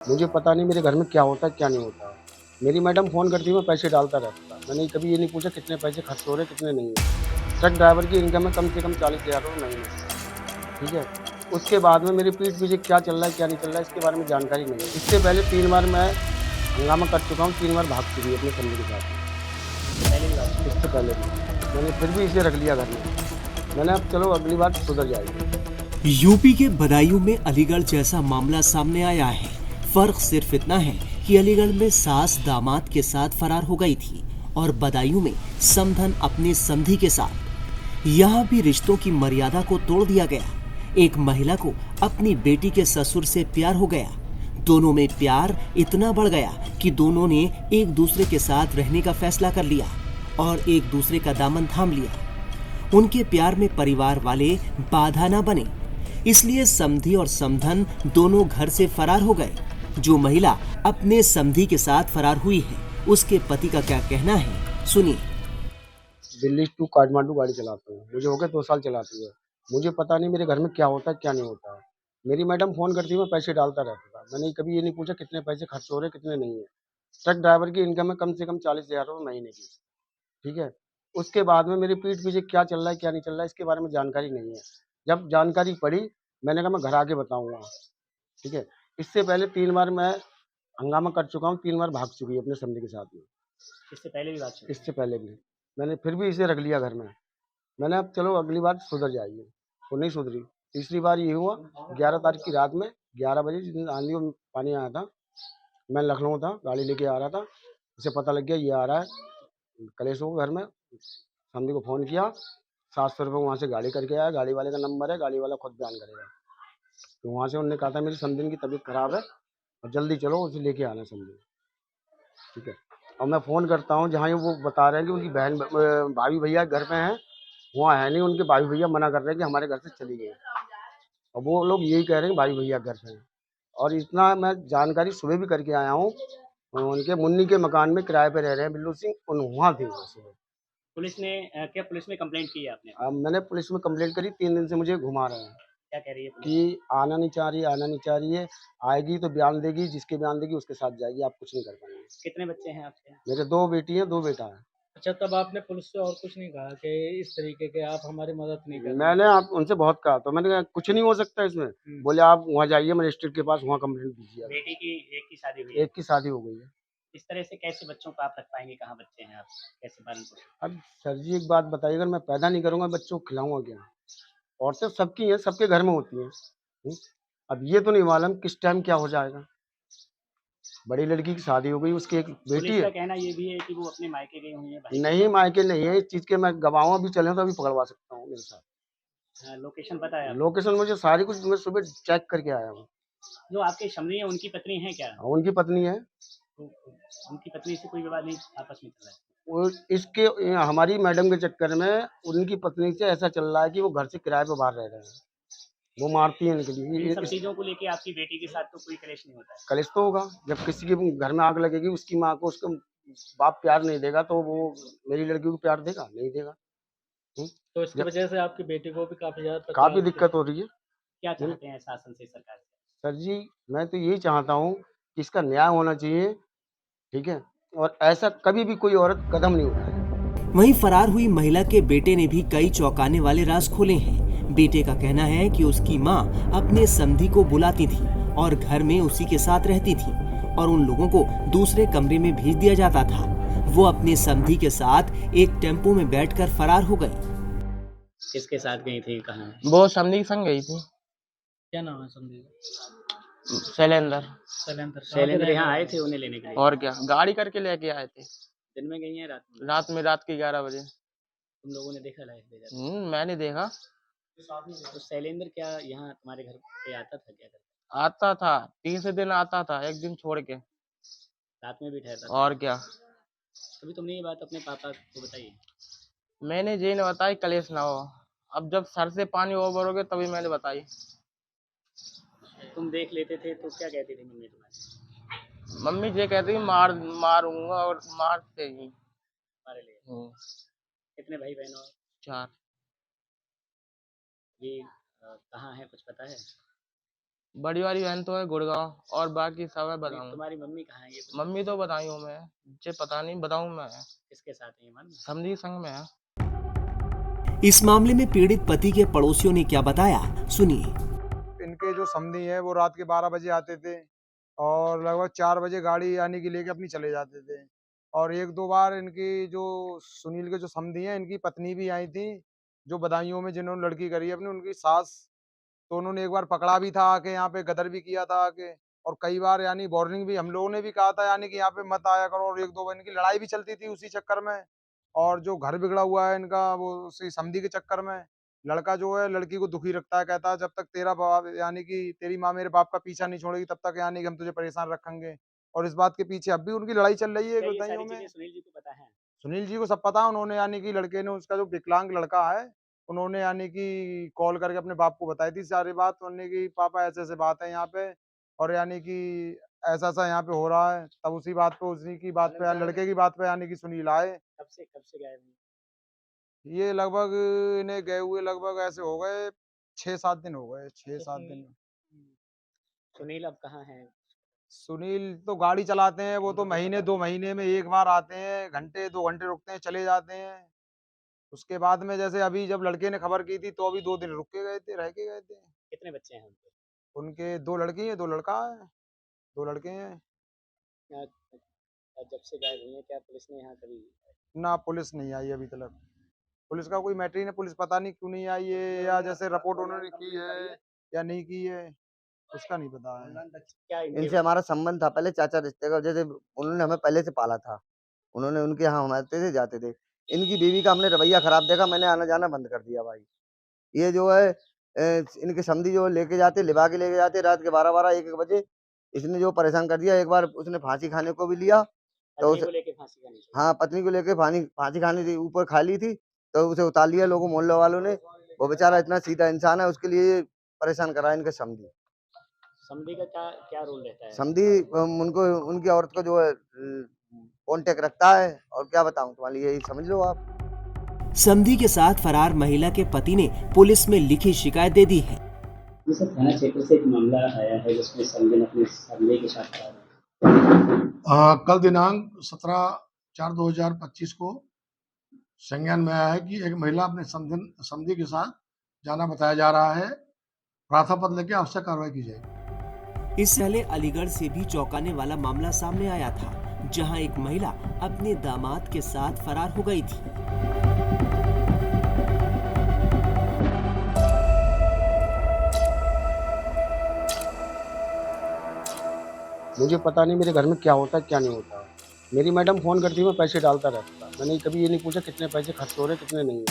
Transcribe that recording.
मुझे पता नहीं मेरे घर में क्या होता है, क्या नहीं होता है। मेरी मैडम फ़ोन करती है, मैं पैसे डालता रहता था। मैंने कभी ये नहीं पूछा कितने पैसे खर्च हो रहे हैं, कितने नहीं है। ट्रक ड्राइवर की इनकम है कम से कम 40,000 रुपए महीने, ठीक है? उसके बाद में मेरी पीठ पीछे क्या चल रहा है, क्या नहीं चल रहा है, इसके बारे में जानकारी नहीं है। इससे पहले 3 बार मैं हंगामा कर चुका हूँ, 3 बार भाग चुकी है अपने फ़ैमिली के साथ में, इससे पहले भी भाग चुके इससे हैं। पहले भी। मैंने फिर भी इसे रख लिया घर में। मैंने अब चलो अगली बार सुधर जाएगी। यूपी के बदायूं में अलीगढ़ जैसा मामला सामने आया है। फर्क सिर्फ इतना है कि अलीगढ़ में सास दामाद के साथ फरार हो गई थी और बदायूं में समधन अपने समधी के साथ। यहाँ भी रिश्तों की मर्यादा को तोड़ दिया गया। एक महिला को अपनी बेटी के ससुर से प्यार हो गया। दोनों में प्यार इतना बढ़ गया कि दोनों ने एक दूसरे के साथ रहने का फैसला कर लिया और एक दूसरे का दामन थाम लिया। उनके प्यार में परिवार वाले बाधा न बने, इसलिए समधी और समधन दोनों घर से फरार हो गए। जो महिला अपने समधी के साथ फरार हुई है, उसके पति का क्या कहना है, सुनिए। दिल्ली टू काठमांडू गाड़ी चलाता हूँ। मुझे हो गए 2 साल चलाते हुए। मुझे पता नहीं मेरे घर में क्या होता है, क्या नहीं होता है। मेरी मैडम फ़ोन करती है, मैं पैसे डालता रहता था। मैंने कभी ये नहीं पूछा कितने पैसे खर्च हो रहे हैं, कितने नहीं है। ट्रक ड्राइवर की इनकम है कम से कम 40,000 रुपए महीने की, ठीक है? उसके बाद में मेरी पीठ पीछे क्या चल रहा है, क्या नहीं चल रहा है, इसके बारे में जानकारी नहीं है। जब जानकारी पड़ी, मैंने कहा मैं घर आके बताऊँगा, ठीक है? इससे पहले 3 बार मैं हंगामा कर चुका हूँ, 3 बार भाग चुकी है अपने समधी के साथ में, इससे पहले भी भाग चुके हैं। इससे पहले भी। मैंने फिर भी इसे रख लिया घर में। मैंने अब चलो अगली बार सुधर जाएगी, वो नहीं सुधरी। तीसरी बार ये हुआ 11 तारीख की रात में 11 बजे जिस दिन आंधी और पानी आया था, मैं लखनऊ था, गाड़ी लेके आ रहा था। उसे पता लग गया ये आ रहा है कलेश हो घर में। समधी को फ़ोन किया, 700 रुपये वहाँ से गाड़ी करके आया, गाड़ी वाले का नंबर है, गाड़ी वाला खुद बयान करेगा। तो वहाँ से उन्होंने कहा था मेरी समधी की तबीयत ख़राब है और जल्दी चलो उसे लेके आना समधी, ठीक है? और मैं फ़ोन करता हूँ जहाँ ये वो बता रहे हैं कि उनकी बहन भाभी भैया घर पे हैं, वहाँ है नहीं, उनके भाई भैया मना कर रहे हैं कि हमारे घर से चली गई। और वो लोग यही कह रहे हैं भाई भैया घर पे हैं। और इतना मैं जानकारी सुबह भी करके आया हूँ, उनके मुन्नी के मकान में किराए पे रह रहे हैं बिल्लू सिंह, उन वहाँ थे वो सुबह। पुलिस ने क्या पुलिस में कंप्लेंट की है आपने? अब मैंने पुलिस में कंप्लेंट करी, 3 दिन से मुझे घुमा रहे हैं क्या कह रही है पुलिस? कि आना नहीं चाह रही है, आना नहीं चाह रही है। आएगी तो बयान देगी, जिसके बयान देगी उसके साथ जाएगी, आप कुछ नहीं कर पाएंगे। कितने बच्चे हैं आपके? मेरे 2 बेटी हैं, 2 बेटा है। अच्छा, तब आपने पुलिस से और कुछ नहीं कहा कि इस तरीके के आप हमारी मदद नहीं कर रहे हैं? मैंने आप उनसे बहुत कहा, तो मैंने कहा कुछ नहीं हो सकता इसमें। हुँ। बोले आप वहाँ जाइए मजिस्ट्रेट के पास, वहाँ कंप्लेंट दीजिए। बेटी की एक की शादी हुई है। एक की शादी हो गई है। इस तरह से कैसे बच्चों को आप रख पाएँगे? कहाँ बच्चे हैं आप? कैसे पालन-पोषण? अब सर जी एक बात बताइए, अगर मैं पैदा नहीं करूँगा बच्चों को खिलाऊँगा क्या? औरतें सबकी हैं, सबके घर में होती हैं। हुँ? अब ये तो नहीं मालूम किस टाइम क्या हो जाएगा। बड़ी लड़की की शादी हो गई, उसकी एक बेटी पुलिस का है। कहना ये भी है कि वो अपने मायके गई हुई हैं भाई के नहीं साथ। मायके नहीं है, इस चीज़ के मैं गवाह अभी चले तो अभी पकड़वा सकता हूँ मेरे साथ। लोकेशन पता है आपको? लोकेशन मुझे सारी कुछ मैं सुबह चेक करके आया हूँ। जो आपके समधी हैं उनकी पत्नी हैं क्या? उनकी पत्नी है। तो उनकी पत्नी से कोई विवाद नहीं आपस में चल रहा है? वो इसके हमारी मैडम के चक्कर में उनकी पत्नी से ऐसा चल रहा है कि वो घर से किराए पे बाहर रह रहे हैं। वो मारती है इनके इन लिए। सब इस चीज़ों को लेके आपकी बेटी के साथ तो कोई कलेश नहीं होता है? कलेश तो होगा, जब किसी के घर में आग लगेगी, उसकी माँ को उसका बाप प्यार नहीं देगा, तो वो मेरी लड़की को प्यार देगा? नहीं देगा। हुँ? तो इसकी जब वजह से आपकी बेटी को भी काफ़ी ज़्यादा काफ़ी तकलीफ होती है। दिक्कत हो रही है। क्या हुँ, चाहते हैं शासन से, सरकार से? सर जी, मैं तो यही चाहता हूँ कि इसका न्याय होना चाहिए, ठीक है? और ऐसा कभी भी कोई औरत कदम नहीं उठाए। वहीं फरार हुई महिला के बेटे ने भी कई चौंकाने वाले राज खोले हैं। बेटे का कहना है कि उसकी मां अपने समधी को बुलाती थी और घर में उसी के साथ रहती थी और उन लोगों को दूसरे कमरे में भेज दिया जाता था। वो अपने समधी के साथ एक टेम्पो में बैठकर फरार हो गई। किसके साथ गई थी, कहाँ? वो समधी के संग गई थी। क्या नाम है समधी का? शैलेंद्र। शैलेंद्र, कहाँ पे शैलेंद्र रहने यहाँ आए वाले थे हैं? उन्हें लेने के लिए? और क्या, गाड़ी करके लेके आए थे। दिन में गई हैं, रात में? रात के 11 बजे। तुम लोगों ने देखा लाइफ ले जाते? मैंने देखा। तो शैलेंद्र क्या यहाँ तुम्हारे घर पे आता था, क्या करता? आता था, तीसरे दिन आता था, एक दिन छोड़ के। रात में भी ठहरता था? और क्या। कभी तुमने ये बात अपने पापा को बताई? मैंने जी ने बताई कलेश ना हो। अब जब सर से पानी ओवर हो गया तभी मैंने बताई। तुम देख लेते थे तो क्या कहती थी मम्मी तुम्हारी? मम्मी जी कहती मारूंगा और मारते ही। तुम्हारे लिए? हम्म, कितने भाई बहन हो? 4। ये कहाँ है, कुछ पता है? बड़ी वाली बहन तो है गुड़गांव और बाकी सब है बदायूं। तुम्हारी मम्मी कहाँ है ये? मम्मी तो बदायूं में है, मुझे पता नहीं बदायूं में है, किसके साथ है ये मालूम है? समधी संघ में है। इस मामले में पीड़ित पति के पड़ोसियों ने क्या बताया, सुनिए। इनके जो समधी हैं वो रात के 12 बजे आते थे और लगभग 4 बजे गाड़ी यानी कि लेके अपनी चले जाते थे। और 1-2 बार इनकी जो सुनील के जो समधी हैं, इनकी पत्नी भी आई थी, जो बदायूं में जिन्होंने लड़की करी है अपनी, उनकी सास। तो उन्होंने एक बार पकड़ा भी था आके, यहाँ पे गदर भी किया था आके। और कई बार यानी वार्निंग भी हम लोगों ने भी कहा था यानी कि यहाँ पे मत आया करो, और 1-2 बार इनकी लड़ाई भी चलती थी उसी चक्कर में। और जो घर बिगड़ा हुआ है इनका वो उसी समधी के चक्कर में। लड़का जो है लड़की को दुखी रखता है, कहता है जब तक तेरा बाप यानी कि तेरी माँ मेरे बाप का पीछा नहीं छोड़ेगी तब तक यानी कि हम तुझे परेशान रखेंगे। और इस बात के पीछे अब भी उनकी लड़ाई चल रही है क्या ये बदायूं सारी में। चीजें सुनील जी को पता है? सुनील जी को सब पता है, उन्होंने यानी कि लड़के ने उसका जो विकलांग लड़का है, उन्होंने यानी कि कॉल करके अपने बाप को बताई थी सारी बात। उन्होंने कि पापा ऐसे-ऐसे बात है यहाँ पे, और यानी कि ऐसा-ऐसा यहाँ पे हो रहा है। तब उसी बात पे उसी की बात पे लड़के की बात पे यानी कि सुनील आए। कब से गायब हैं? ये लगभग इन्हें गए हुए लगभग ऐसे हो गए 6-7 दिन हो गए, 6-7 दिन। सुनील अब कहाँ है? सुनील तो गाड़ी चलाते हैं, वो तो महीने 2 महीने में 1 बार आते हैं, घंटे 2 घंटे रुकते हैं, चले जाते हैं। उसके बाद में जैसे अभी जब लड़के ने खबर की थी, तो अभी 2 दिन रुक के गए थे, रह के गए थे। कितने बच्चे हैं उनके? उनके 2 लड़की हैं, 2 लड़का है, 2 लड़के हैं। क्या जब से गायब हुई हैं क्या पुलिस ने यहाँ कभी? ना पुलिस नहीं आई अभी तक। पुलिस का कोई मैटर ही नहीं, पुलिस पता नहीं क्यों नहीं आई है, या जैसे रिपोर्ट उन्होंने की है या नहीं की है, उसका नहीं पता है। क्या इनसे हमारा संबंध था पहले चाचा रिश्ते का, जैसे उन्होंने हमें पहले से पाला था, उन्होंने उनके यहाँ हम आते थे जाते थे। इनकी बीवी का हमने रवैया खराब देखा, मैंने आना जाना बंद कर दिया भाई। ये जो है इनके समधी जो लेके जाते, लिवा के लेके जाते रात के 12-12 1-1 बजे। इसने जो परेशान कर दिया, एक बार उसने फांसी खाने को भी लिया, तो पत्नी को लेके फांसी खानी चाहिए? हाँ, पत्नी को लेके फांसी खाने थी, ऊपर खा ली थी, तो उसे उतार लिया लोगों मोहल्ले वालों ने। वो बेचारा इतना सीधा इंसान है, उसके लिए परेशान करा इनके समधी। समधी का क्या क्या रोल रहता है? समधी उनको उनकी औरत को जो है कांटेक्ट रखता है, और क्या बताऊं तुम्हारे लिए, यही समझ लो आप। समधी के साथ फरार महिला के पति ने पुलिस में लिखी शिकायत दे दी है। ये सर थाना क्षेत्र से एक मामला आया है जिसमें समधी अपने समधी के साथ फरार है। कल दिनांक 17/4/2025 को संज्ञान में आया है कि एक महिला अपने समधी के साथ जाना बताया जा रहा है। प्राथमिक लेके आवश्यक कार्रवाई की जाएगी। इससे पहले अलीगढ़ से भी चौंकाने वाला मामला सामने आया था, जहां एक महिला अपने दामाद के साथ फरार हो गई थी। मुझे पता नहीं मेरे घर में क्या होता है क्या नहीं होता। मेरी मैडम फ़ोन करती है, मैं पैसे डालता रहता। मैंने कभी ये नहीं पूछा कितने पैसे खर्च हो रहे कितने नहीं।